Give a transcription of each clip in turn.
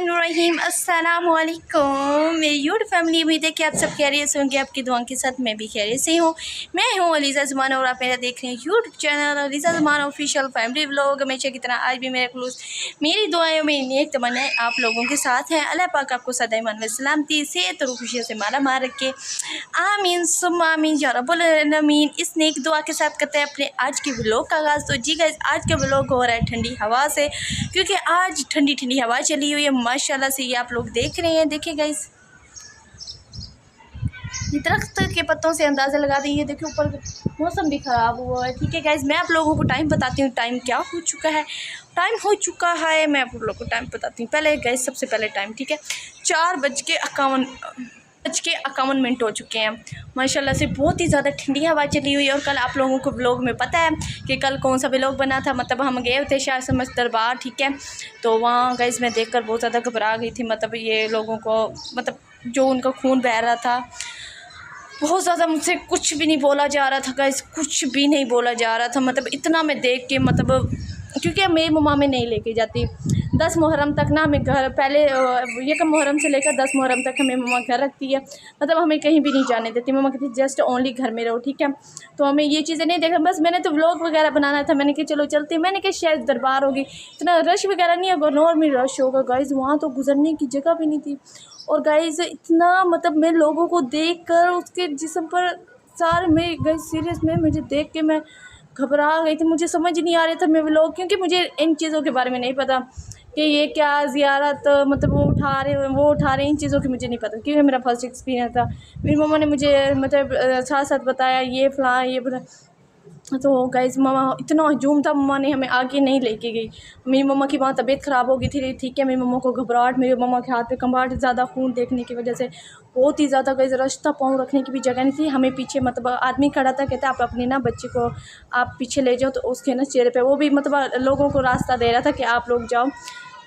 रहीम अस्सलाम वालेकुम मेरी यूट्यूब फैमिली। उम्मीद है कि आप सब खैरियत से होंगे। आपकी दुआओं के साथ मैं भी खैरियत से हूँ। मैं हूँ अलीज़ा ज़माना और आप मेरा देख रहे हैं यूट्यूब चैनल अलीज़ा ज़माना ऑफिशियल फैमिली व्लॉग। हमेशा की तरह आज भी मेरे खुलूस मेरी दुआएं में नेक तमन्नाएं आप लोगों के साथ हैं। अल्लाह पाक आपको सदैव मन में सलामती सेहत और खुशियों से माला मार रखे। आमीन सुम्मा आमीन या रब्बुल आलमीन। इस नेक दुआ के साथ करते हैं अपने आज के व्लॉग का आगाज़। तो जी गाइस, आज का व्लॉग हो रहा है ठंडी हवा से, क्योंकि आज ठंडी ठंडी हवा चली हुई है माशाल्लाह से। ये आप लोग देख रहे हैं, देखिए गाइस, ये दरख्त के पत्तों से अंदाज़ा लगा दें। ये देखिए ऊपर मौसम भी ख़राब हुआ है। ठीक है गाइस, मैं आप लोगों को टाइम बताती हूँ, टाइम क्या हो चुका है। टाइम हो चुका है, मैं आप लोगों को टाइम बताती हूँ। पहले गाइस, सबसे पहले टाइम, ठीक है, 4:51 हो चुके हैं माशाल्लाह से। बहुत ही ज़्यादा ठंडी हवा चली हुई है। और कल आप लोगों को व्लॉग में पता है कि कल कौन सा व्लॉग बना था, मतलब हम गए थे शाह समझ दरबार, ठीक है। तो वहाँ गाइस मैं देखकर बहुत ज़्यादा घबरा गई थी। मतलब ये लोगों को, मतलब जो उनका खून बह रहा था, बहुत ज़्यादा मुझसे कुछ भी नहीं बोला जा रहा था गाइस, कुछ भी नहीं बोला जा रहा था। मतलब इतना मैं देख के, मतलब क्योंकि मेरी मम्मा में नहीं लेके जाती 10 मुहर्रम तक ना, हमें घर पहले 1 मुहर्रम से लेकर 10 मुहर्रम तक हमें मम्मा घर रखती है। मतलब हमें कहीं भी नहीं जाने देती। मम्मा कहती जस्ट ओनली घर में रहो, ठीक है। तो हमें ये चीज़ें नहीं देखा। बस मैंने तो व्लॉग वगैरह बनाना था, मैंने कहा चलो चलते। मैंने कहा शायद दरबार होगी, इतना रश वगैरह नहीं होगा, नॉर्मल रश होगा गाइज़। वहाँ तो गुजरने की जगह भी नहीं थी। और गाइज़ इतना, मतलब मैं लोगों को देख कर उसके जिस्म पर सारे में गाइज़ सीरियस में मुझे देख के मैं घबरा गई थी। मुझे समझ नहीं आ रहा था मैं व्लॉग, क्योंकि मुझे इन चीज़ों के बारे में नहीं पता कि ये क्या ज़ियारत, मतलब वो उठा रहे, इन चीज़ों की मुझे नहीं पता, क्योंकि मेरा फर्स्ट एक्सपीरियंस था। मेरी मम्मा ने मुझे मतलब साथ साथ बताया ये फ़लाँ ये बता। तो गाइज़ मम्मा, इतना हजूम था, मम्मा ने हमें आगे नहीं लेके गई। मेरी मम्मा की वहाँ तबीयत ख़राब हो गई थी, ठीक है। मेरी मम्मा को घबराहट, मेरी मम्मा के हाथ पे कंबाहट, ज़्यादा खून देखने की वजह से बहुत ही ज़्यादा गाइज़ रश था। पाँव रखने की भी जगह नहीं थी। हमें पीछे, मतलब आदमी खड़ा था, कहता आप अपने ना बच्चे को आप पीछे ले जाओ। तो उसके ना चेहरे पे वो भी, मतलब लोगों को रास्ता दे रहा था कि आप लोग जाओ,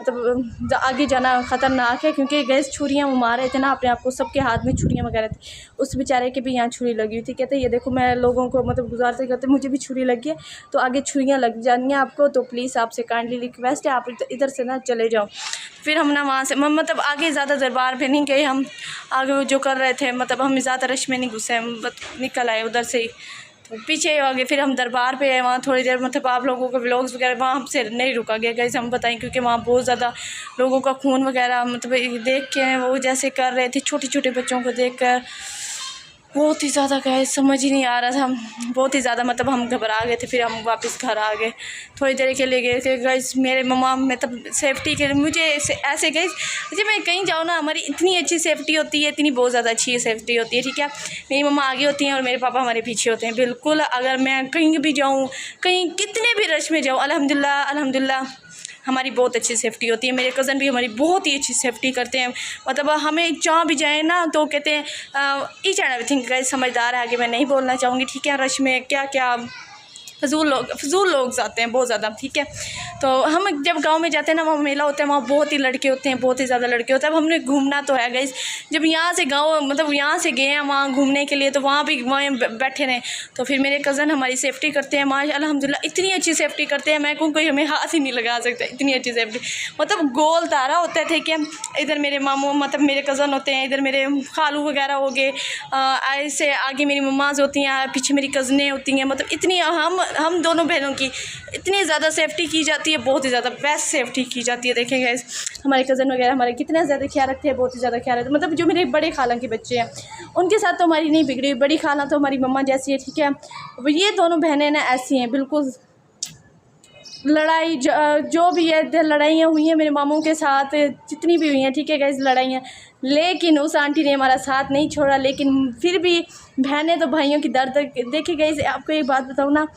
मतलब आगे जाना ख़तरनाक है, क्योंकि गैस छुरियाँ वो मार रहे थे ना अपने आप को, सबके हाथ में छुरियाँ वगैरह थी। उस बेचारे के भी यहाँ छुरी लगी हुई थी। कहते ये देखो, मैं लोगों को मतलब गुजारते करते मुझे भी छुरी लगी है, तो आगे छुरियाँ लग जानी है आपको, तो प्लीज़ आपसे काइंडली रिक्वेस्ट है आप इधर से ना चले जाओ। फिर हम ना वहाँ से, मतलब आगे ज़्यादा दरबार पे नहीं गए हम, आगे जो कर रहे थे, मतलब हम ज़्यादा रश में नहीं घुसे, हम निकल आए उधर से ही, तो पीछे आ गए। फिर हम दरबार पे आए, वहाँ थोड़ी देर, मतलब आप लोगों को व्लॉग्स वगैरह वहाँ हमसे नहीं रुका गया गाइस, हम बताएं, क्योंकि वहाँ बहुत ज़्यादा लोगों का खून वगैरह, मतलब देख के वो जैसे कर रहे थे, छोटे छोटे बच्चों को देख कर बहुत ही ज़्यादा गाइस समझ ही नहीं आ रहा था, बहुत ही ज़्यादा, मतलब हम घबरा गए थे। फिर हम वापस घर आ गए, थोड़ी देर के लिए गए थे गाइस। मेरे मम्मा, मतलब सेफ्टी के लिए मुझे ऐसे गाइस, जब मैं कहीं जाऊँ ना, हमारी इतनी अच्छी सेफ्टी होती है, इतनी बहुत ज़्यादा अच्छी सेफ्टी होती है, ठीक है। मेरी मम्मा आगे होती हैं और मेरे पापा हमारे पीछे होते हैं, बिल्कुल। अगर मैं कहीं भी जाऊँ, कहीं कितने भी रश में जाऊँ, अल्हम्दुलिल्लाह अल्हम्दुलिल्लाह हमारी बहुत अच्छी सेफ्टी होती है। मेरे कज़न भी हमारी बहुत ही अच्छी सेफ्टी करते हैं। मतलब हमें जहाँ भी जाए ना, तो कहते हैं ईच एंड एवरीथिंग गाइस, समझदार है, आगे मैं नहीं बोलना चाहूँगी, ठीक है। रश में क्या क्या फजूल लोग आते हैं बहुत ज़्यादा, ठीक है। तो हम जब गांव में जाते हैं ना, वहाँ मेला होता है, वहाँ बहुत ही लड़के होते हैं, बहुत ही ज़्यादा लड़के होते हैं। अब हमने घूमना तो है गाइस, जब यहाँ से गांव, मतलब यहाँ से गए हैं वहाँ घूमने के लिए, तो वहाँ भी वहाँ बैठे रहें। तो फिर मेरे कज़न हमारी सेफ्टी करते हैं माशाल्लाह अल्हम्दुलिल्लाह, इतनी अच्छी सेफ्टी करते हैं, मैं कहूँ कोई हमें हाथ ही नहीं लगा सकता, इतनी अच्छी सेफ्टी। मतलब गोल तारा होता है, ठीक है। इधर मेरे मामू, मतलब मेरे कज़न होते हैं, इधर मेरे खालू वगैरह हो गए, ऐसे आगे मेरी मम्माज होती हैं, पीछे मेरी कज़नें होती हैं। मतलब इतनी हम दोनों बहनों की इतनी ज़्यादा सेफ्टी की जाती है, बहुत ही ज़्यादा बेस्ट सेफ्टी की जाती है। देखेंगे हमारे कज़न वगैरह हमारे कितना ज़्यादा ख्याल रखते हैं, बहुत ही ज़्यादा ख्याल रखते हैं। मतलब जो मेरे बड़े खाला के बच्चे हैं, उनके साथ तो हमारी नहीं बिगड़ी। बड़ी खाला तो हमारी मम्मा जैसी है, ठीक है। ये दोनों बहनें ना ऐसी हैं बिल्कुल। लड़ाई जो भी है, लड़ाइयाँ हुई हैं मेरे मामू के साथ, जितनी भी हुई हैं, ठीक है गाइस, लड़ाइयाँ, लेकिन उस आंटी ने हमारा साथ नहीं छोड़ा। लेकिन फिर भी बहनें तो भाइयों की दर्द देखिए गाइस। आपको एक बात बताऊँ ना,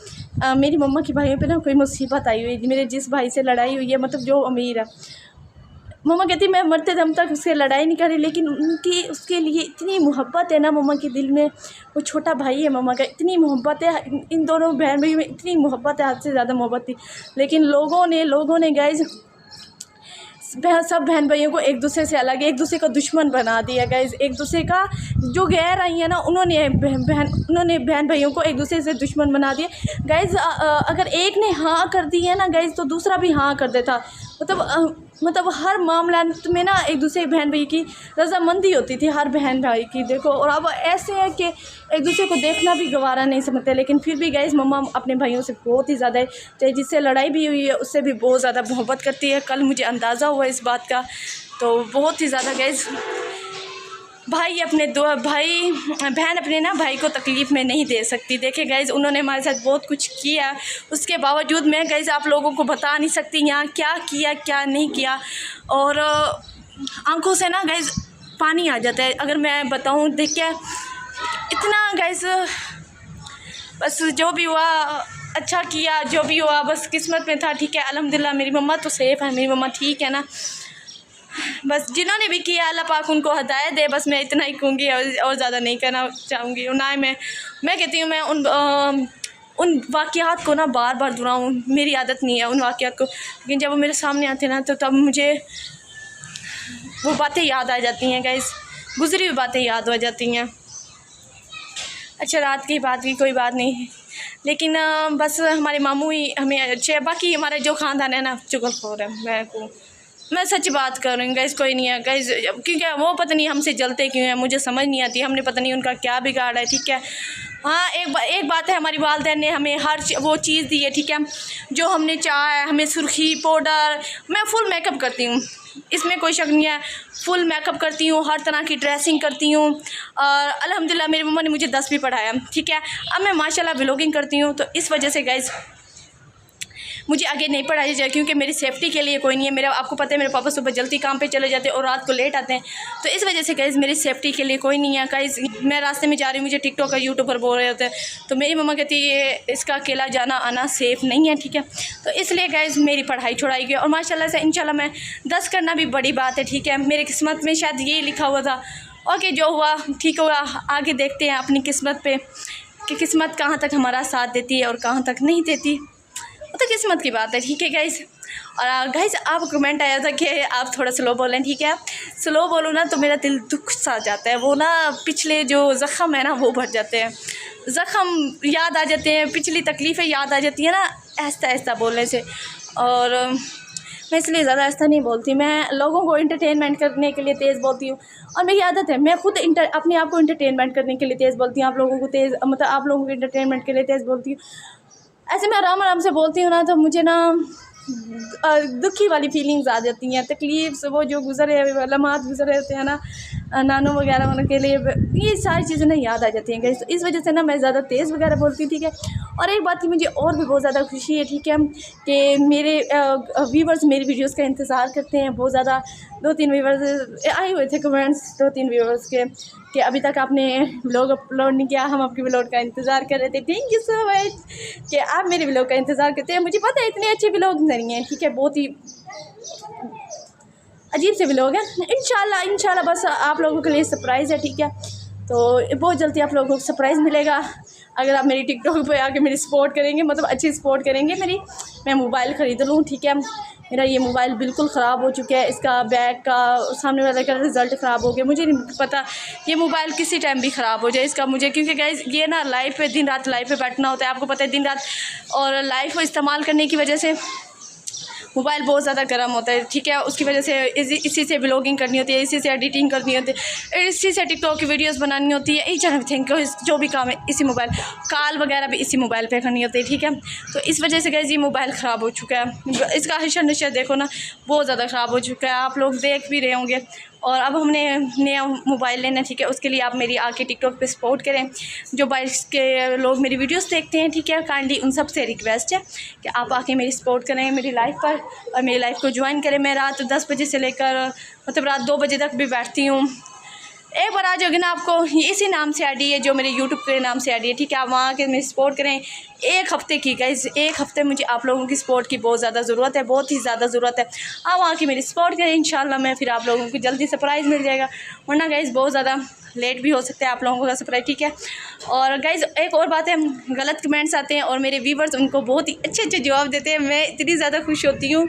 मेरी मम्मा की भाइयों पे ना कोई मुसीबत आई हुई, मेरे जिस भाई से लड़ाई हुई है, मतलब जो अमीर है, मम्मा कहती मैं मरते दम तक उससे लड़ाई नहीं करी। लेकिन उनकी उसके लिए इतनी मोहब्बत है ना मम्मा के दिल में, वो छोटा भाई है मम्मा का, इतनी मोहब्बत है इन दोनों बहन भाई में, इतनी मोहब्बत है, हद से ज़्यादा मोहब्बत थी। लेकिन लोगों ने गाइज सब बहन भाइयों को एक दूसरे से अलग, एक दूसरे का दुश्मन बना दिया गाइज। एक दूसरे का जो गैर आई है ना, उन्होंने बहन भाइयों को एक दूसरे से दुश्मन बना दिया गाइज। अगर एक ने हाँ कर दी है ना गाइज, तो दूसरा भी हाँ कर देता। मतलब हर मामला में ना एक दूसरे बहन भाई की रजामंदी होती थी, हर बहन भाई की। देखो, और अब ऐसे है कि एक दूसरे को देखना भी गवारा नहीं समझते, लेकिन फिर भी गाइस मम्मा अपने भाइयों से बहुत ही ज़्यादा, चाहे जिससे लड़ाई भी हुई है उससे भी बहुत ज़्यादा मोहब्बत करती है। कल मुझे अंदाज़ा हुआ इस बात का, तो बहुत ही ज़्यादा गाइस भाई अपने दो भाई बहन अपने ना भाई को तकलीफ़ में नहीं दे सकती। देखिए गाइज़, उन्होंने हमारे साथ बहुत कुछ किया, उसके बावजूद मैं गाइज़ आप लोगों को बता नहीं सकती यहाँ क्या किया क्या नहीं किया, और आंखों से ना गाइज़ पानी आ जाता है अगर मैं बताऊँ। देखिए इतना गाइज़, बस जो भी हुआ अच्छा किया, जो भी हुआ बस किस्मत में था, ठीक है। अल्हम्दुलिल्लाह मेरी मम्मा तो सेफ़ है, मेरी मम्मा ठीक है ना। बस जिन्होंने भी किया अल्लाह पाक उनको हिदायत दे, बस मैं इतना ही कहूँगी और ज़्यादा नहीं कहना चाहूँगी। और ना मैं कहती हूँ मैं उन वाक़यात को ना बार बार दोहराऊँ, मेरी आदत नहीं है उन वाक़यात को, लेकिन जब वो मेरे सामने आते हैं ना तो तब मुझे वो बातें याद आ जाती हैं गाइस, गुज़री हुई बातें याद हो जाती हैं। अच्छा, रात की बात की कोई बात नहीं, लेकिन बस हमारे मामू ही हमें अच्छे, बाकी हमारा जो ख़ानदान है ना चुगलखोर है। मैं सच बात कर रही हूँ गाइस, कोई नहीं है गाइस, क्योंकि वो पता नहीं हमसे जलते क्यों हैं, मुझे समझ नहीं आती। हमने पता नहीं उनका क्या बिगाड़ा है, ठीक है। हाँ, एक बात है, हमारी वालिदैन ने हमें हर वो चीज़ दी है, ठीक है, जो हमने चाहा है। हमें सुर्खी पाउडर, मैं फुल मेकअप करती हूँ, इसमें कोई शक नहीं है, फुल मेकअप करती हूँ, हर तरह की ड्रेसिंग करती हूँ। और अल्हम्दुलिल्लाह मेरी मम्मा ने मुझे 10 भी पढ़ाया, ठीक है। अब मैं माशाल्लाह व्लॉगिंग करती हूँ, तो इस वजह से गाइस मुझे आगे नहीं पढ़ाई जाए, क्योंकि मेरी सेफ्टी के लिए कोई नहीं है। मेरा आपको पता है मेरे पापा सुबह जल्दी काम पे चले जाते हैं और रात को लेट आते हैं, तो इस वजह से गाइस मेरी सेफ्टी के लिए कोई नहीं है। गाइस मैं रास्ते में जा रही हूँ, मुझे टिकटॉक का यूट्यूबर बोल रहे होते हैं, तो मेरी मम्मा कहती है ये इसका अकेला जाना आना सेफ़ नहीं है, ठीक है। तो इसलिए गाइस मेरी पढ़ाई छुड़ाई गई, और माशाल्लाह से इंशाल्लाह मैं 10 करना भी बड़ी बात है, ठीक है। मेरी किस्मत में शायद यही लिखा हुआ था, ओके जो हुआ ठीक हुआ, आगे देखते हैं अपनी किस्मत पे कि किस्मत कहाँ तक हमारा साथ देती है और कहाँ तक नहीं देती, तो किस्मत की बात है, ठीक है गाइस। और गाइस आप कमेंट आया था कि आप थोड़ा स्लो बोलें, ठीक है। स्लो बोलो ना तो मेरा दिल दुख सा जाता है, वो ना पिछले जो ज़ख़म है ना वो भर जाते हैं, ज़ख़म याद आ जाते हैं, पिछली तकलीफ़ें याद आ जाती है ना ऐसा ऐसा बोलने से। और मैं इसलिए ज़्यादा ऐसा नहीं बोलती, मैं लोगों को इंटरटेनमेंट करने के लिए तेज़ बोलती हूँ, और मेरी आदत है मैं खुद अपने आप को इंटरटेनमेंट करने के लिए तेज़ बोलती हूँ, आप लोगों को तेज़ मतलब आप लोगों को इंटरटेनमेंट के लिए तेज़ बोलती हूँ। ऐसे मैं आराम आराम से बोलती हूँ ना, तो मुझे ना दुखी वाली फीलिंग्स आ जाती हैं, तकलीफ़ से वो जो गुज़रे लम्हात गुज़रे होते हैं ना नानों वगैरह उनके लिए, ये सारी चीज़ें ना याद आ जाती हैं। इस वजह से ना मैं ज़्यादा तेज़ वगैरह बोलती हूँ, ठीक है। और एक बात की मुझे और भी बहुत ज़्यादा खुशी है, ठीक है, कि मेरे व्यूवर्स मेरी वीडियोस का इंतज़ार करते हैं बहुत ज़्यादा। 2-3 व्यूवर्स आए हुए थे कमेंट्स 2-3 व्यूवर्स के कि अभी तक आपने व्लॉग अपलोड नहीं किया, हम आपके व्लॉग का इंतज़ार कर रहे थे। थैंक यू सो मच कि आप मेरे व्लॉग का इंतज़ार करते हैं। मुझे पता है इतने अच्छे व्लॉग नहीं हैं, ठीक है, बहुत ही अजीब से व्लॉग है। इंशाल्लाह बस आप लोगों के लिए सरप्राइज़ है, ठीक है। तो बहुत जल्दी आप लोगों को सरप्राइज़ मिलेगा अगर आप मेरी टिकटॉक पे आके मेरी सपोर्ट करेंगे, मतलब अच्छी सपोर्ट करेंगे मेरी। मैं मोबाइल ख़रीद लूँ, ठीक है। मेरा ये मोबाइल बिल्कुल ख़राब हो चुका है, इसका बैक का सामने वाले का रिज़ल्ट ख़राब हो गया। मुझे नहीं पता ये मोबाइल किसी टाइम भी ख़राब हो जाए इसका, मुझे, क्योंकि गाइस ये ना लाइव पे दिन रात लाइव पे बैठना होता है, आपको पता है दिन रात, और लाइव को इस्तेमाल करने की वजह से मोबाइल बहुत ज़्यादा गर्म होता है, ठीक है। उसकी वजह से इसी से ब्लॉगिंग करनी होती है, इसी से एडिटिंग करनी होती है, इसी से टिकटॉक की वीडियोस बनानी होती है, ईच एंड एवरीथिंग जो भी काम है इसी मोबाइल, कॉल वगैरह भी इसी मोबाइल पे करनी होती है, ठीक है। तो इस वजह से गाइस ये मोबाइल ख़राब हो चुका है, इसका हशर नशर देखो ना बहुत ज़्यादा ख़राब हो चुका है, आप लोग देख भी रहे होंगे। और अब हमने नया मोबाइल लेना है, ठीक है। उसके लिए आप मेरी आके टिकटॉक पे सपोर्ट करें, जो बाहर के लोग मेरी वीडियोस देखते हैं, ठीक है, काइंडली उन सब से रिक्वेस्ट है कि आप आके मेरी सपोर्ट करें मेरी लाइफ पर, और मेरी लाइफ को ज्वाइन करें। मैं रात 10 बजे से लेकर मतलब रात 2 बजे तक भी बैठती हूँ। एक बार आ जाओगे ना, आपको इसी नाम से आईडी है जो मेरे यूट्यूब के नाम से आईडी है, ठीक है। आप वहाँ के मेरी सपोर्ट करें। एक हफ़्ते की गाइस, एक हफ़्ते मुझे आप लोगों की सपोर्ट की बहुत ज़्यादा ज़रूरत है, बहुत ही ज़्यादा ज़रूरत है। आप वहाँ की मेरी सपोर्ट करें, इंशाल्लाह मैं फिर आप लोगों को जल्दी सरप्राइज़ मिल जाएगा। वरना गाइस बहुत ज़्यादा लेट भी हो सकता है आप लोगों का सरप्राइज, ठीक है। और गाइज़ एक और बात है, गलत कमेंट्स आते हैं और मेरे व्यूवर्स उनको बहुत ही अच्छे अच्छे जवाब देते हैं। मैं इतनी ज़्यादा खुश होती हूँ,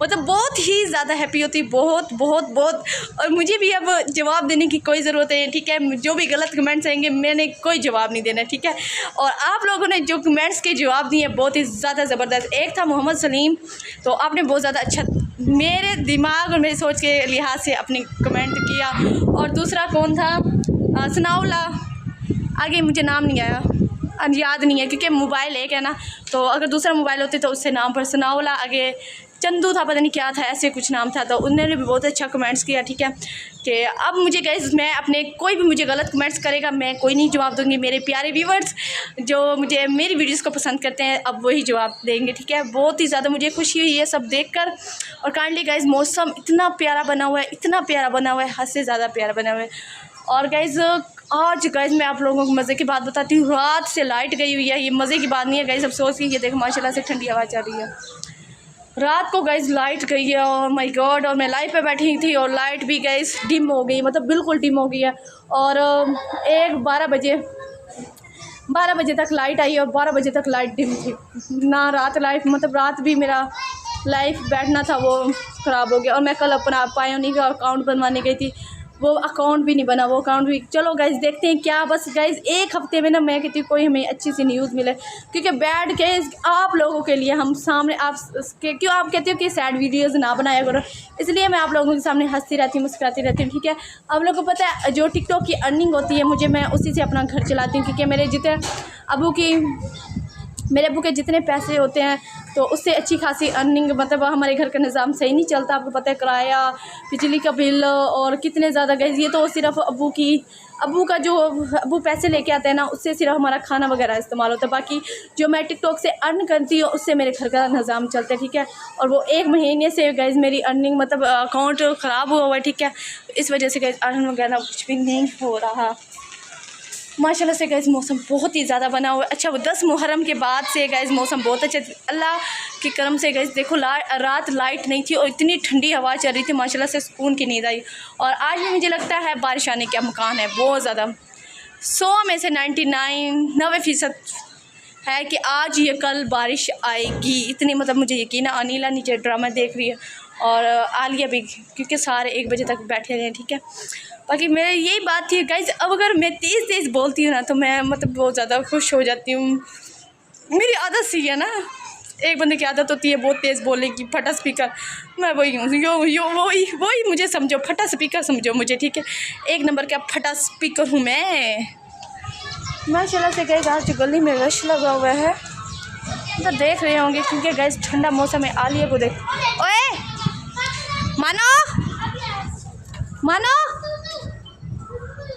मतलब बहुत ही ज़्यादा हैप्पी होती, बहुत बहुत बहुत। और मुझे भी अब जवाब देने की कोई ज़रूरत है, ठीक है। जो भी गलत कमेंट्स आएंगे मैंने कोई जवाब नहीं देना, ठीक है। और आप लोगों ने जो कमेंट्स के जवाब दिए बहुत ही ज़्यादा ज़बरदस्त। एक था मोहम्मद सलीम, तो आपने बहुत ज़्यादा अच्छा मेरे दिमाग और मेरी सोच के लिहाज से अपनी कमेंट किया। और दूसरा कौन था, सनाउल्ला, आगे मुझे नाम नहीं आया, याद नहीं है क्योंकि मोबाइल एक है ना, तो अगर दूसरा मोबाइल होते तो उससे नाम पर सनाउल्ला, आगे चंदू था, पता नहीं क्या था, ऐसे कुछ नाम था। तो उन्होंने भी बहुत अच्छा कमेंट्स किया, ठीक है। कि अब मुझे गाइस मैं अपने कोई भी मुझे गलत कमेंट्स करेगा मैं कोई नहीं जवाब दूंगी। मेरे प्यारे व्यूवर्स जो मुझे मेरी वीडियोस को पसंद करते हैं अब वही जवाब देंगे, ठीक है। बहुत ही ज़्यादा मुझे खुशी हुई ये सब देखकर। और काइंडली गाइस मौसम इतना प्यारा बना हुआ है, इतना प्यारा बना हुआ है, हद से ज़्यादा प्यारा बना हुआ है। और गाइस आज गाइस मैं आप लोगों को मज़े की बात बताती हूँ, रात से लाइट गई हुई है, ये मज़े की बात नहीं है गाइस। अब सोच के ये देखो माशाल्लाह से ठंडी हवा चल रही है। रात को गाइस लाइट गई है, और माय गॉड, और मैं लाइट पे बैठी थी और लाइट भी गाइस डिम हो गई, मतलब बिल्कुल डिम हो गई है। और 12 बजे तक लाइट आई और 12 बजे तक लाइट डिम थी ना। रात लाइट मतलब रात भी मेरा लाइफ बैठना था वो ख़राब हो गया। और मैं कल अपना पायोनिक का अकाउंट बनवाने गई थी, वो अकाउंट भी नहीं बना, वो अकाउंट भी। चलो गाइस देखते हैं क्या, बस गाइस एक हफ्ते में ना मैं कहती हूँ कोई हमें अच्छी सी न्यूज़ मिले, क्योंकि बैड केस आप लोगों के लिए हम सामने आप क्यों आप कहते हो कि सैड वीडियोज़ ना बनाया करो, इसलिए मैं आप लोगों के सामने हंसती रहती हूँ, मुस्कुराती रहती हूँ, ठीक है। आप लोगों को पता है जो टिकटॉक की अर्निंग होती है मुझे, मैं उसी से अपना घर चलाती हूँ, क्योंकि मेरे मेरे अबू के जितने पैसे होते हैं तो उससे अच्छी खासी अर्निंग, मतलब हमारे घर का निज़ाम सही नहीं चलता। आपको पता है किराया, बिजली का बिल और कितने ज़्यादा गैस, ये तो सिर्फ अबू पैसे लेके आते हैं ना, उससे सिर्फ हमारा खाना वगैरह इस्तेमाल होता है। बाकी जो मैं टिकटॉक से अर्न करती हूँ उससे मेरे घर का निज़ाम चलता है, ठीक है। और वो 1 महीने से गैस मेरी अर्निंग मतलब अकाउंट ख़राब हुआ है, ठीक है। इस वजह से गैस अर्न वगैरह कुछ भी नहीं हो रहा। माशाल्लाह से गाइस मौसम बहुत ही ज़्यादा बना हुआ है। अच्छा वो 10 मुहर्रम के बाद से गाइस मौसम बहुत अच्छा, अल्लाह के करम से गाइस देखो रात लाइट नहीं थी और इतनी ठंडी हवा चल रही थी, माशाल्लाह से सुकून की नींद आई। और आज भी मुझे लगता है बारिश आने का इम्कान है बहुत ज़्यादा, 100 में से 90% है कि आज या कल बारिश आएगी, इतनी मतलब मुझे यकीन है। अनिला नीचे ड्रामा देख रही है और आलिया भी, क्योंकि सारे 1 बजे तक बैठे रहे हैं, ठीक है। बाकी मेरी यही बात थी गाइस, अब अगर मैं तेज़ बोलती हूँ ना तो मैं मतलब बहुत ज़्यादा खुश हो जाती हूँ। मेरी आदत सी है ना, एक बंदे की आदत होती है बहुत तेज़ बोलने की, फटा स्पीकर, मैं वही हूँ, वही मुझे समझो, फटा स्पीकर समझो मुझे, ठीक है। 1 नंबर का फटा स्पीकर हूँ मैं। माशाल्लाह से गाइस आज गली में रश लगा हुआ है, तो देख रहे होंगे क्योंकि गाइस ठंडा मौसम है। आलिया को देख, ओए मानो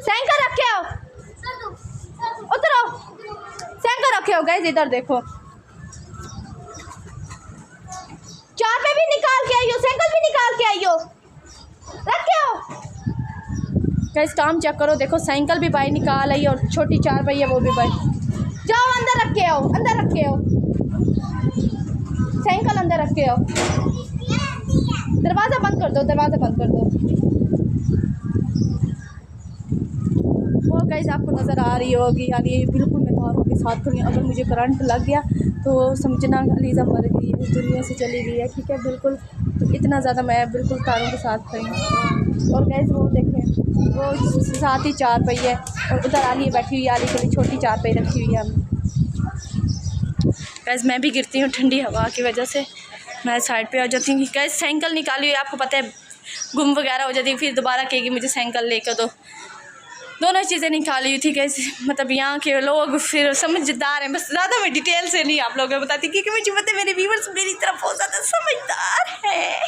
सैंकर रखे हो, उधर आओ, सैंकर रखे हो गाइस, इधर देखो, चार पे भी निकाल के आई हो, सैंकर भी निकाल के आई हो, रखे हो गाइस। काम चेक करो, देखो साइकिल भी भाई निकाल आई और छोटी 4 पहिया वो भी भाई। जाओ अंदर रखे हो, अंदर रखे हो, साइकिल अंदर रखे हो, दरवाज़ा बंद कर दो, दरवाज़ा बंद कर दो। वो गाइस आपको नज़र आ रही होगी यार, ये बिल्कुल मैं तारों के साथ खड़ी हूँ। अगर मुझे करंट लग गया तो समझना अलीज़ा मर गई है, इस दुनिया से चली गई है, ठीक है। बिल्कुल तो इतना ज़्यादा मैं बिल्कुल तारों के साथ खड़ी हूँ। और गाइस वो देखें, वो साथ ही 4 पहिए, और उधर आलिया बैठी हुई है, आलिया के लिए छोटी 4 पहिए रखी हुई है। गाइस मैं भी गिरती हूँ ठंडी हवा की वजह से, मैं साइड पे आ जाती हूँ। गाइस साइकिल निकाली हुई, आपको पता है गुम वगैरह हो जाती है, फिर दोबारा कहेगी मुझे साइकिल लेकर दो। दोनों चीज़ें निकाली हुई थी गाइस, मतलब यहाँ के लोग फिर समझदार हैं, बस ज़्यादा मैं डिटेल से नहीं आप लोगों को बताती, क्योंकि मुझे पता है मेरे व्यूवर्स मेरी तरफ बहुत ज़्यादा समझदार हैं,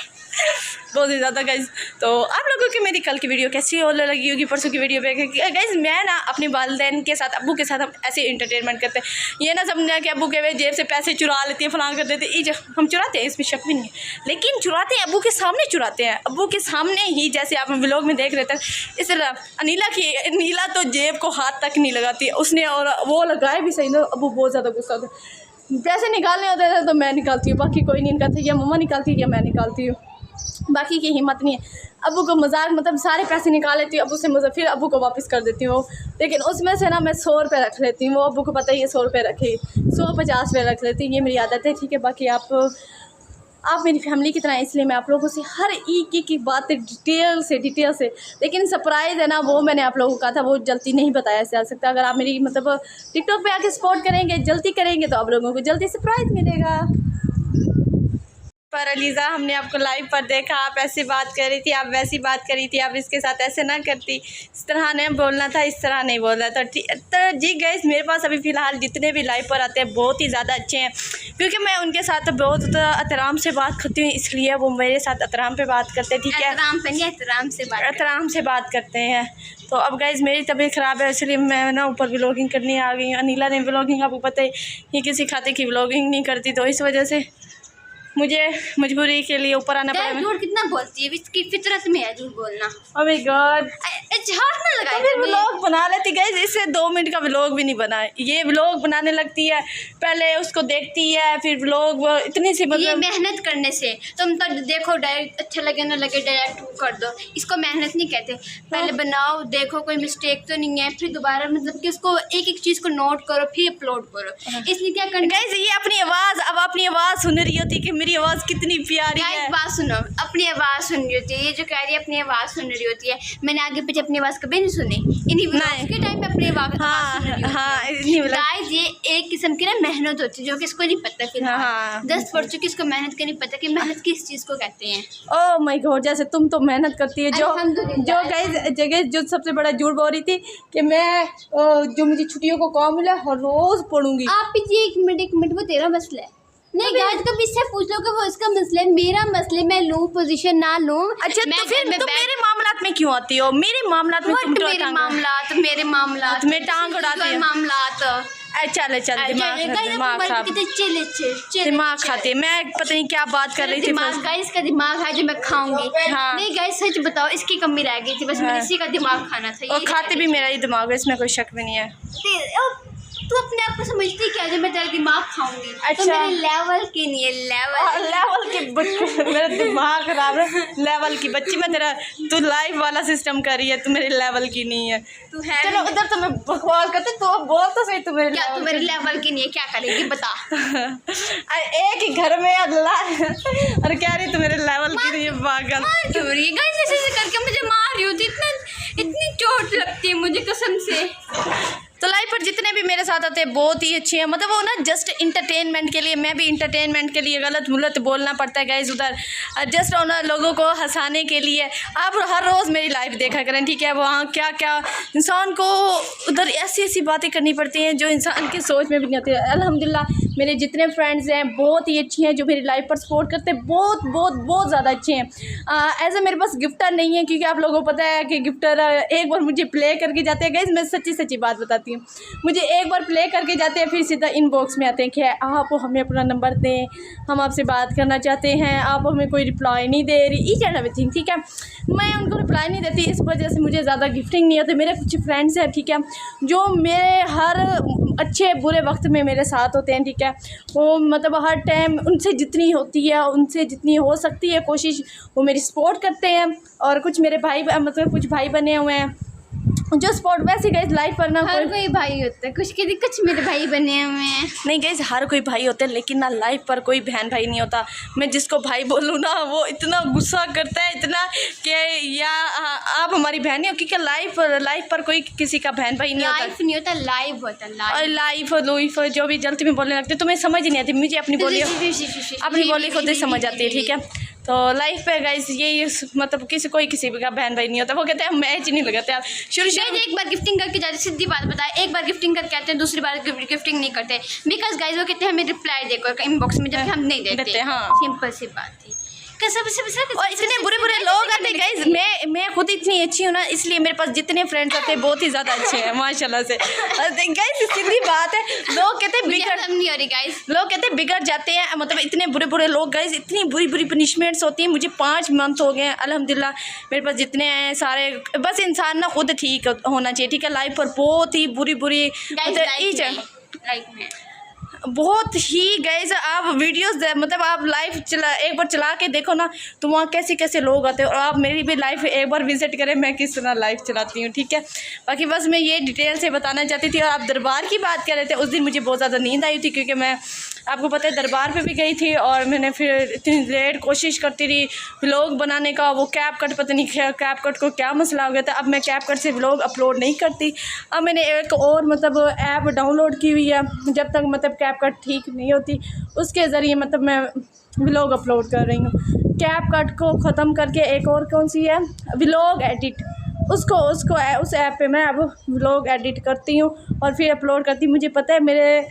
बहुत ही ज़्यादा गाइस। तो आप लोगों की मेरी कल की वीडियो कैसी हो लगी होगी, परसों की वीडियो पे गाइस। मैं ना अपने वालिदैन के साथ, अब्बू के साथ हम ऐसे इंटरटेनमेंट करते हैं, ये ना समझना कि अब्बू के जेब से पैसे चुरा लेते हैं, फलां कर देते हैं। हम चुराते हैं, इसमें शक भी नहीं है, लेकिन चुराते हैं अब्बू के सामने, चुराते हैं अब्बू के सामने ही, जैसे आप व्लॉग में देख रहे थे। इस तरह अनिला तो जेब को हाथ तक नहीं लगाती उसने, और वो लगाए भी सही ना, अब्बू बहुत ज़्यादा गुस्सा होता है। पैसे निकालने होते थे तो मैं निकालती हूँ, बाकी कोई नहीं निकालती, या मम्मा निकालती है या मैं निकालती हूँ। बाकी की हिम्मत नहीं है। अबू को मजाक मतलब सारे पैसे निकाल लेती हूँ अबू से मजाक, फिर अबू को वापस कर देती हूँ, लेकिन उसमें से ना मैं 100 रुपये रख लेती हूँ। वो अबू को पता ही है 100 रुपये रखे, 150 रुपये रख लेती हूँ, ये मेरी आदत है, ठीक है। बाकी आप मेरी फैमिली की तरह हैं, इसलिए मैं आप लोगों से हर एक बातें डिटेल से लेकिन सरप्राइज़ है ना, वो मैंने आप लोगों को कहा था, वो जल्दी नहीं बताया जा सकता। अगर आप मेरी मतलब टिकटॉक पे आके सपोर्ट करेंगे, जल्दी करेंगे, तो आप लोगों को जल्दी सरप्राइज़ मिलेगा। पर अलीज़ा, हमने आपको लाइव पर देखा, आप ऐसी बात कर रही थी, आप वैसी बात कर रही थी, आप इसके साथ ऐसे ना करती, इस तरह नहीं बोलना था, इस तरह नहीं बोलना था। तो जी गाइस, मेरे पास अभी फ़िलहाल जितने भी लाइव पर आते हैं बहुत ही ज़्यादा अच्छे हैं, क्योंकि मैं उनके साथ बहुत एहतराम से बात करती हूँ, इसलिए वो मेरे साथ एहतराम पे बात करते हैं, ठीक है। एहतराम से बात करते हैं। तो अब गाइस मेरी तबीयत ख़राब है, इसलिए मैं ना ऊपर व्लॉगिंग करने आ गई हूँ। अनिला ने व्लॉगिंग, आपको पता है ये किसी खाते की व्लॉगिंग नहीं करती, तो इस वजह से मुझे मजबूरी के लिए ऊपर आना पड़ा। झूठ कितना बोलती है, इसकी फितरत में है झूठ बोलना। ओह माय गॉड, हाथ ना लगाए, फिर व्लॉग बना लेती गाइस, इससे 2 मिनट का व्लॉग भी नहीं बना है, ये व्लॉग बनाने लगती है, पहले उसको देखती है, फिर व्लॉग इतनी सी मतलब ये मेहनत करने से तुम तो देखो, डायरेक्ट अच्छा लगे ना लगे डायरेक्ट कर दो, इसको मेहनत नहीं कहते। पहले बनाओ, देखो कोई मिस्टेक तो नहीं है, फिर दोबारा मतलब कि उसको एक एक चीज़ को नोट करो, फिर अपलोड करो। इसलिए क्या करना गाइस, ये अपनी आवाज़, अब अपनी आवाज़ सुन रही होती कि मेरी आवाज़ कितनी प्यारी है। बात सुनो, अपनी आवाज़ सुन रही होती है, ये जो कह रही है अपनी आवाज़ सुन रही होती है, मैंने आगे पीछे अपनी आवाज़ कभी नहीं सुनी, इन्हीं व्लॉग्स के टाइम पे अपनी आवाज़ गाइस, ये एक किस्म की ना मेहनत होती है जो कि इसको नहीं पता। फिर 10 वर्ष की इसको मेहनत का नहीं पता कि मेहनत किस चीज़ को कहते हैं। ओह माय गॉड, जैसे तुम तो मेहनत करती है, जो गाइस जगह जो सबसे बड़ा झूठ बोल रही थी कि मैं जो मुझे छुट्टियों को काम मिला हर रोज़ पढ़ूंगी। आप पीछे एक मिनट, वो तेरा मसला है। नहीं गाइस, कभी इससे पूछ लो कि वो इसका मसला है, मेरा मसले मैं लूँ पोजीशन ना लूँ। अच्छा, तो फिर तुम मेरे मामलात में क्यों आती हो? मेरे मामलात में तुम मेरे मामलात में टांग उड़ाती हो। मामलात चल दिमाग खाते, मैं पता नहीं क्या बात कर रही थी। गाइस का दिमाग है जो मैं खाऊंगी। नहीं गाइस, सच बताओ, इसकी कमी रह गई थी, बस मैंने इसी का दिमाग खाना था। और खाते भी मेरा ही दिमाग है, इसमें कोई शक भी नहीं है। तू अपने आप को समझती क्या जो मैं तेरा दिमाग खाऊंगी? अच्छा, तो मेरे लेवल की नहीं है, लेवल की बच्ची, मेरा दिमाग खराब है। लेवल की बच्ची मैं तेरा, तू लाइव वाला सिस्टम कर रही है, तू मेरे लेवल की नहीं है। तू है चलो उधर तो मैं बकवास करते, तो बोल तो सही, तू मेरे लेवल की नहीं है, क्या करेगी बता। एक ही घर में अल्लाह और कह रही तू मेरे लेवल की नहीं है, पागल क्यों रही है? गाइस ऐसे करके मुझे मार रही होती, इतनी चोट लगती है मुझे कसम से। तो लाइव पर जितने भी मेरे साथ आते हैं बहुत ही अच्छे हैं, मतलब वो ना जस्ट इंटरटेनमेंट के लिए, मैं भी इंटरटेनमेंट के लिए गलत बोलना पड़ता है गाइस उधर, जस्ट उन लोगों को हंसाने के लिए। आप हर रोज़ मेरी लाइव देखा करें, ठीक है। वहाँ क्या क्या इंसान को उधर ऐसी ऐसी बातें करनी पड़ती हैं जो इंसान की सोच में भी नहीं आती है। अल्हम्दुलिल्लाह मेरे जितने फ्रेंड्स हैं बहुत ही अच्छी हैं, जो मेरी लाइव पर सपोर्ट करते हैं, बहुत ज़्यादा अच्छे हैं। ऐसे मेरे पास गिफ्टर नहीं है, क्योंकि आप लोगों को पता है कि गिफ्टर एक बार मुझे प्ले करके जाते हैं। गाइस मैं सच्ची बात बताती हूँ, मुझे एक बार प्ले करके जाते हैं, फिर सीधा इनबॉक्स में आते हैं कि आप हमें अपना नंबर दें, हम आपसे बात करना चाहते हैं, आप हमें कोई रिप्लाई नहीं दे रही, ईच एंड एवरीथिंग, ठीक है। मैं उनको रिप्लाई नहीं देती, इस वजह से मुझे ज़्यादा गिफ्टिंग नहीं आती। मेरे कुछ फ्रेंड्स हैं, ठीक है, जो मेरे हर अच्छे बुरे वक्त में मेरे साथ होते हैं, ठीक है। वो मतलब हर टाइम उनसे जितनी होती है, उनसे जितनी हो सकती है कोशिश, वो मेरी सपोर्ट करते हैं। और कुछ मेरे भाई, मतलब कुछ भाई बने हुए हैं जो सपोर्ट, वैसे गाइस लाइफ पर ना कोई भाई होता है, कुछ मेरे भाई बने हुए हैं। नहीं गाइस, हर कोई भाई होते हैं, लेकिन ना लाइफ पर कोई बहन भाई नहीं होता। मैं जिसको भाई बोलूँ ना, वो इतना गुस्सा करता है, इतना कि या आप हमारी बहन नहीं हो, क्योंकि लाइफ पर कोई किसी का बहन भाई नहीं होता। लाइफ होता लाइफ जो भी जल्दी में बोलने लगते, तुम्हें समझ नहीं आती, मुझे अपनी बोली खुद ही समझ आती है, ठीक है। तो लाइफ पे गाइस ये मतलब किसी का बहन भाई नहीं होता। वो कहते हैं हम मैच ही नहीं लगाते। आप शुरू एक बार गिफ्टिंग करके जाते, सीधी बात बताए, एक बार गिफ्टिंग करके आते हैं, दूसरी बार गिफ्टिंग नहीं करते, बिकॉज गाइस वो कहते हैं हमें रिप्लाई देखो इनबॉक्स में, जबकि हम नहीं देते। हाँ, सिंपल सी बात थी। और इतने बुरे लोग आते हैं गाइस, मैं खुद इतनी अच्छी हूँ ना, इसलिए मेरे पास जितने फ्रेंड्स आते हैं बहुत ही ज़्यादा अच्छे हैं माशाल्लाह से। गाइस सीधी बात है, लोग कहते हैं नहीं हो रही गाइस, लोग कहते हैं बिगड़ जाते हैं, मतलब इतने बुरे लोग गाइस, इतनी बुरी पनिशमेंट्स होती हैं। मुझे 5 मंथ हो गए अल्हम्दुलिल्लाह, मेरे पास जितने हैं सारे, बस इंसान ना खुद ठीक होना चाहिए, ठीक है। लाइफ पर बहुत ही बुरी बहुत ही गाइस आप वीडियोस मतलब आप लाइव एक बार चला के देखो ना, तो वहाँ कैसे कैसे लोग आते हैं। और आप मेरी भी लाइव एक बार विजिट करें, मैं किस तरह लाइव चलाती हूँ, ठीक है। बाकी बस मैं ये डिटेल से बताना चाहती थी। और आप दरबार की बात कर रहे थे, उस दिन मुझे बहुत ज़्यादा नींद आई थी, क्योंकि मैं आपको पता है दरबार पे भी गई थी। और मैंने फिर इतनी लेट कोशिश करती रही व्लॉग बनाने का, वो कैपकट पता नहीं कैपकट को क्या मसला हो गया था। अब मैं कैपकट से व्लॉग अपलोड नहीं करती। अब मैंने एक और मतलब ऐप डाउनलोड की हुई है, जब तक मतलब कैपकट ठीक नहीं होती उसके ज़रिए मतलब मैं व्लॉग अपलोड कर रही हूँ। कैपकट को ख़त्म करके एक और कौन सी है, व्लॉग एडिट, उसको उस ऐप पे मैं अब व्लॉग एडिट करती हूँ और फिर अपलोड करती हूँ। मुझे पता है मेरे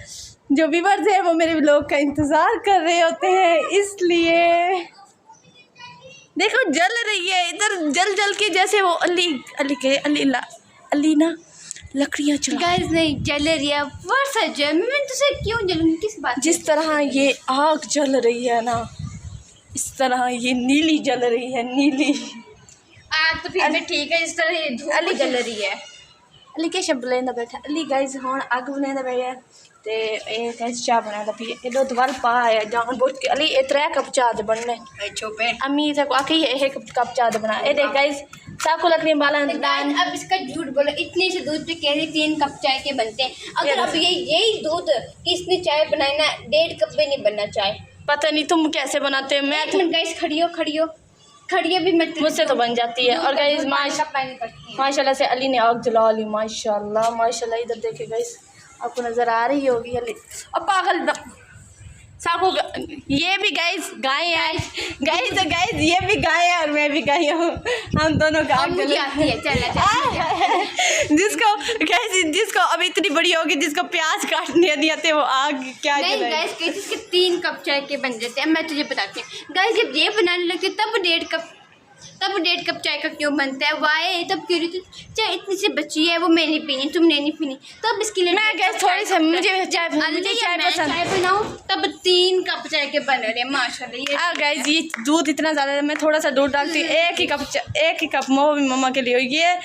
जो व्यूअर्स हैं वो मेरे व्लॉग का इंतज़ार कर रहे होते हैं, इसलिए देखो जल रही है इधर, जल के जैसे वो अली ना लकड़ियाँ चला। गाइस नहीं जल रही है, वर्षा जो मैं तुझे क्यों जलूंगी, किस बात? जिस तरह ये आग जल रही है ना, इस तरह ये नीली जल रही है, नीली आग तो फिर भी ठीक है, इस तरह ये धूप जल रही है। अली के शब्द लेंदा बैठा, अली गाइस हुण अग बनांदा बैठा ते ए गाइस चाह बनांदा पी एडो दवाल पा है जान बोल के। अली ए 3 कप चाह दे बनने चुपे अम्मी से को आके 1 कप चाह दे बना। ए देख गाइस साको लकड़ियां बाला दान। अब इसका झूठ बोलो, इतने से दूध पे कह रही 3 कप चाय के बनते हैं। अगर अब यही दूध इसने चाय बनाई ना, 1.5 कप भी नहीं बनना चाय। पता नहीं तुम कैसे बनाते हो। मैं गाइस खड़ियो भी मत, मुझसे तो बन जाती है। और गाइस माशाल्लाह से अली ने आग जला ली, माशाल्लाह। इधर देखे गाइस, आपको नज़र आ रही होगी अली। अब पागल साको ये भी गाइस गाय है, गाइस ये भी गाय है और मैं भी गाय हूँ, हम दोनों का आग आती है। जिसको अब इतनी बड़ी होगी, जिसको प्याज काटने नहीं आते, वो आग क्या नहीं गाइस इसके 3 कप चाय के बन जाते हैं। मैं तुझे बताती हूँ गाइस, जब ये बनाने लगती तब 1.5 कप चाय का क्यों बनता है? वाई तब क्यों रही थी चाय इतनी सी बची है, वो मैंने पीनी, तुमने नहीं पीनी, तब इसके लिए मैं गैस थोड़ी सी मुझे चाय पसंद। चाय बनाऊँ तब 3 कप चाय के बन रहे हैं माशाल्लाह। गाइस ये दूध इतना ज़्यादा है, मैं थोड़ा सा दूध डालती हूँ, एक ही कप मम्मा के लिए। ये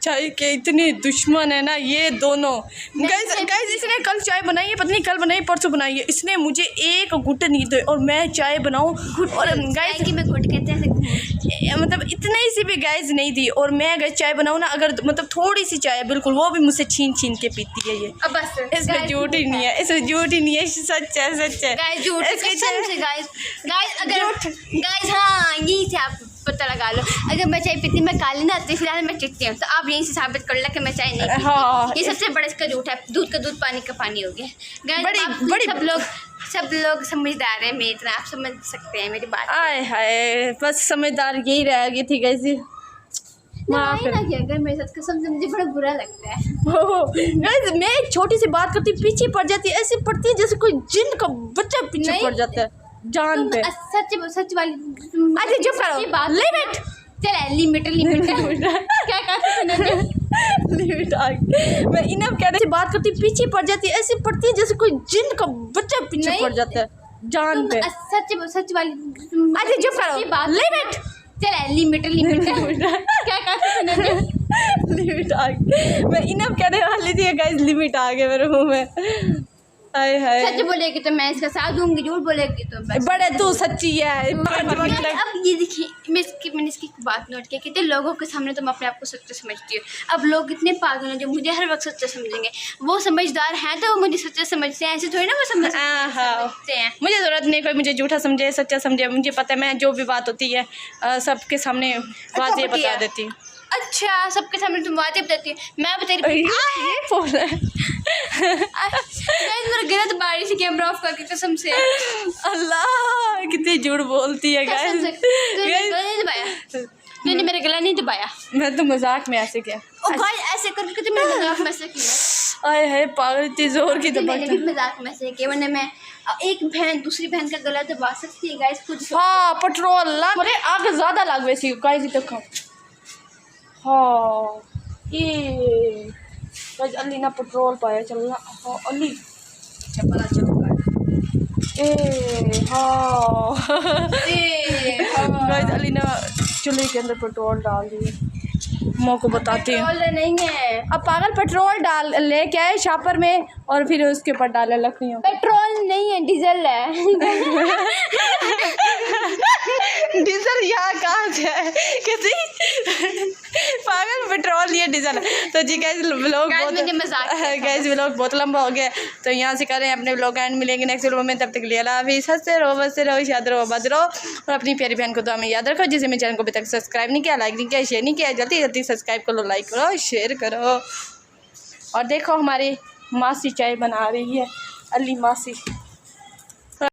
चाय के इतने दुश्मन है ना ये दोनों। गाइस इसने कल चाय बनाई है, पता नहीं कल बनाई परसों बनाई है, इसने मुझे एक घुट नहीं दी और मैं चाय बनाऊँ। और गाइस की मैं घुट कहते हैं मतलब इतने ही सी भी गाइस नहीं दी। और मैं गाइस चाय बनाऊँ ना, अगर मतलब थोड़ी सी चाय बिल्कुल, वो भी मुझसे छीन के पीती है ये। अब बस इसमें झूठ ही नहीं है, इसमें झूठ ही नहीं है, सच है। गाइस झूठ गाइस अगर गाइस हाँ यही से आप पता लगा लो। अगर मैं चाय पीती मैं काली ना आती, फिलहाल मैं चिट्टी हूँ, तो आप यहीं से साबित कर लो कि मैं चाय नहीं पीती। हाँ ये सबसे बड़ा इसका झूठ है, दूध का दूध पानी का पानी हो गया। गाइस सब लोग समझदार हैं, मेरी तरह आप समझ सकते हैं मेरी बात। आए हाय बस समझदार यही रह गई थी गाइस। अगर मेरे साथ कसम से मुझे बड़ा बुरा लगता है। गाइस मैं एक छोटी सी बात करती पीछे पड़ जाती है, ऐसी पड़ती है जैसे कोई जिन का बच्चा पीछे पड़ जाता है जान पे। सच वाली अरे चुप करो, लिमिट चल लिमिट क्या कहते लिमिट आ गई। मैं इन्हें कह रही बात करती पीछे पड़ जाती है, ऐसी पड़ती है जैसे कोई जिन का बच्चा पीछे पड़ जाता है जान पे। सच वाली अरे चुप करो, लिमिट चल लिमिट क्या कहते लिमिट आ गई। मैं इन्हें कहने वाली थी गाइस, लिमिट आ गए मेरे मुंह में। हाय हाय सच बोलेगी तो मैं इसका साथ दूंगी, झूठ बोलेगी तो बस। बड़े तू सच्ची है। अब ये देखिए मैंने इसकी बात नोट की कि लोगों के सामने तो मैं अपने आप को सच्चा समझती हूँ। अब लोग इतने पागल हैं जो मुझे हर वक्त सच्चा समझेंगे, वो समझदार हैं तो वो मुझे सच्चा समझते हैं, ऐसे थोड़ी ना वो समझते हैं। मुझे ज़रूरत नहीं कोई मुझे झूठा समझे सच्चा समझे, मुझे पता है मैं जो भी बात होती है सबके सामने वाज़ेह बता देती हूँ। अच्छा सबके सामने तुम वाज़ेह बताती है, मैं बता रही मेरा गलत बारिश से कैमरा ऑफ करके कसम से। अल्लाह कितनी झूठ बोलती है गाइस। मैंने मेरा गला नहीं दबाया, मैं तो मजाक में ऐसे किया। ऐसे करके तो मैंने मजाक में से किया। आए है पागल इतनी जोर की मैंने मजाक में से किया, वरना मैं एक बहन दूसरी बहन का गला दबा सकती है गाइस खुद। हाँ पेट्रोल अरे आग ज़्यादा लग वैसी गाइस तक। हाँ ये गाइस अली ना पेट्रोल पाया चल रहा। हाँ अली अच्छा पता चल रहा है। हाँ गाइस अली ना चूल्हे के अंदर पेट्रोल डाल दिए। मों को बताती हूँ। पेट्रोल नहीं है, अब पागल पेट्रोल डाल लेके आए शापर में और फिर उसके ऊपर डाले लकड़ियों। पेट्रोल नहीं है, डीजल है। डीजल यहाँ कहाँ से है किसी पागल, पेट्रोल ये डीजल है। तो जी गैस व्लॉग गैस व्लॉग बहुत लंबा हो गया, तो यहाँ से करें अपने व्लॉग एंड। मिलेंगे नेक्स्ट व्लॉग में, तब तक के लिए अल्लाह हाफिज़। हंसते रहो, बसते रहो, याद रहो, आबाद रहो और अपनी प्यारी बहन को दुआ में याद रखो, जिसे मेरे चैनल को अभी तक सब्सक्राइब नहीं किया, लाइक नहीं किया, शेयर नहीं किया, जल्दी जल्दी सब्सक्राइब करो, लाइक करो, शेयर करो। और देखो हमारी मासी चाय बना रही है, अली मासी।